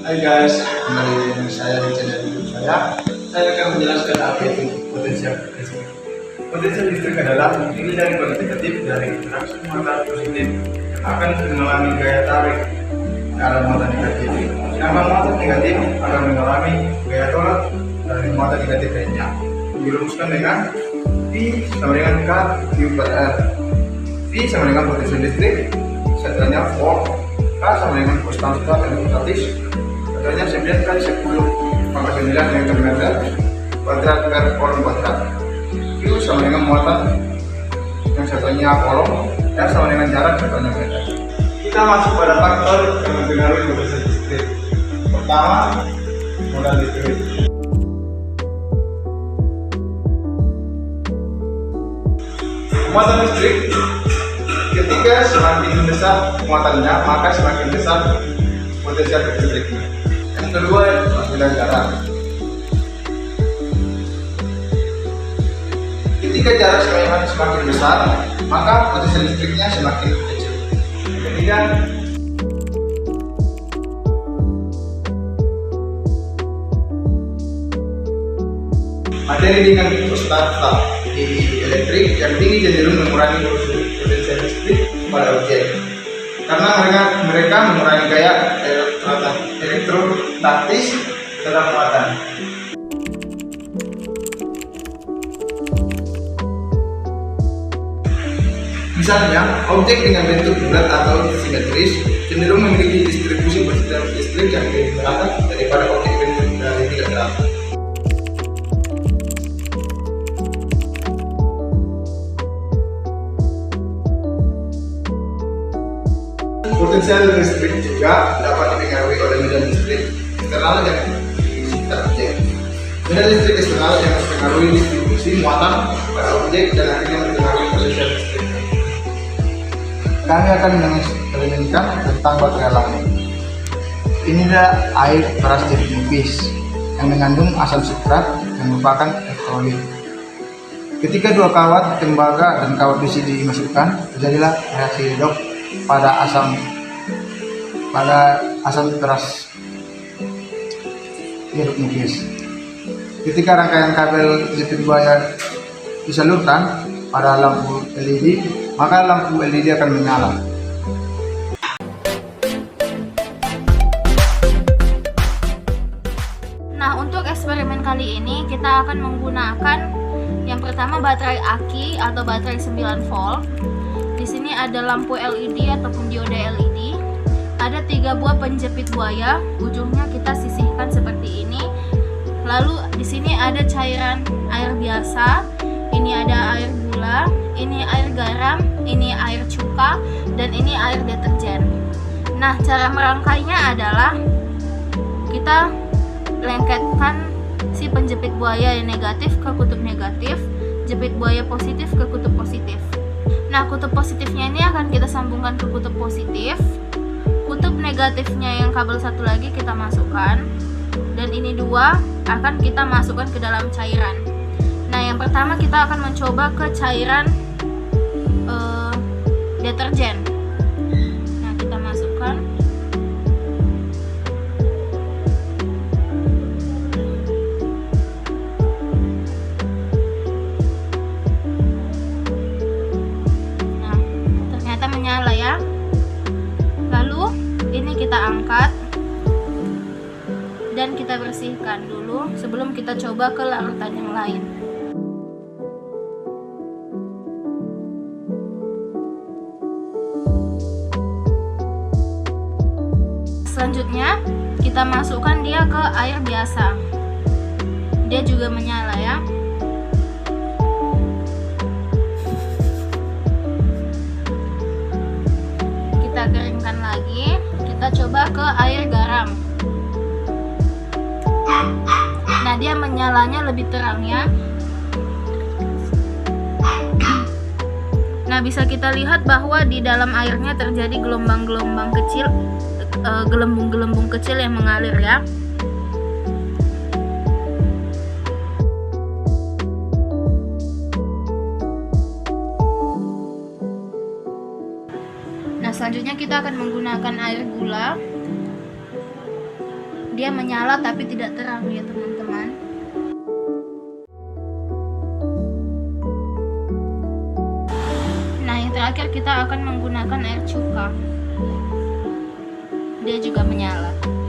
Hai guys, kembali dengan saya di channel YouTube saya. Saya akan menjelaskan apa itu potensial listrik. Potensial listrik adalah nilai dari kuantitatif dari interaksi muatan positif yang akan mengalami gaya tarik ke arah muatan negatif. Sedangkan muatan negatif akan mengalami gaya tolak dari muatan negatif lainnya. Dirumuskan dengan V sama dengan K per R. V sama dengan potensial listrik, sentralnya volt. K sama dengan konstanta elektrostatis. Contohnya 9 kali 10 maka 9 meter kuadrat per kolom kuadrat. Q sama dengan muatan yang satunya kolom, R sama dengan jarak satunya meter. Kita masuk pada faktor yang mempengaruhi potensial listrik. Pertama, modal listrik. Muatan listrik ketika semakin besar muatannya maka semakin besar potensial listriknya. Yang kedua, perbedaan jarak. Ketika jarak semakin besar, maka potensial listriknya semakin kecil. Ketiga, materi dengan konstanta di elektrik yang tinggi cenderung mengurangi potensial listrik pada objek karena mereka mengurangi gaya elektrostatis terhadap muatan. Misalnya, objek dengan bentuk bulat atau simetris cenderung memiliki distribusi potensial listrik yang lebih merata daripada objek bentuk dari tidak merata. Potensial listrik juga dapat dipengaruhi oleh medan listrik eksternal dan distribusi objek. Medan listrik eksternal yang mempengaruhi distribusi muatan pada objek dan akhirnya mempengaruhi potensial listrik. Kami akan menginstruksikan tentang baterai langit. Inilah air beras jadi nipis yang mengandung asam sitrat yang merupakan elektrolit. Ketika dua kawat tembaga dan kawat besi dimasukkan, terjadilah reaksi redoks pada asam beras jeruk nipis. Ketika rangkaian kabel jepit buaya disalurkan pada lampu LED, maka lampu LED akan menyala. Nah, untuk eksperimen kali ini kita akan menggunakan yang pertama baterai aki atau baterai 9 volt. Di sini ada lampu LED ataupun diode LED. Ada 3 buah penjepit buaya, ujungnya kita sisihkan seperti ini. Lalu di sini ada cairan air biasa, ini ada air gula, ini air garam, ini air cuka, dan ini air deterjen. Nah, cara merangkainya adalah kita lengketkan si penjepit buaya yang negatif ke kutub negatif, jepit buaya positif ke kutub positif. Nah, kutub positifnya ini akan kita sambungkan ke kutub positif. Kutub negatifnya yang kabel satu lagi kita masukkan. Dan ini dua akan kita masukkan ke dalam cairan. Nah, yang pertama kita akan mencoba ke cairan deterjen. Nah, kita masukkan. Nah, ternyata menyala ya. Lalu ini kita angkat dan kita bersihkan dulu sebelum kita coba ke larutan yang lain. Selanjutnya kita masukkan dia ke air biasa. Dia juga menyala ya. Kita keringkan lagi. Kita coba ke air garam. Nah, dia menyalanya lebih terang ya. Nah, bisa kita lihat bahwa di dalam airnya terjadi gelombang-gelombang kecil, gelembung-gelembung kecil yang mengalir ya. Nah, selanjutnya kita akan menggunakan air gula. Dia menyala tapi tidak terang ya teman-teman. Nah, yang terakhir kita akan menggunakan air cuka. Dia juga menyala.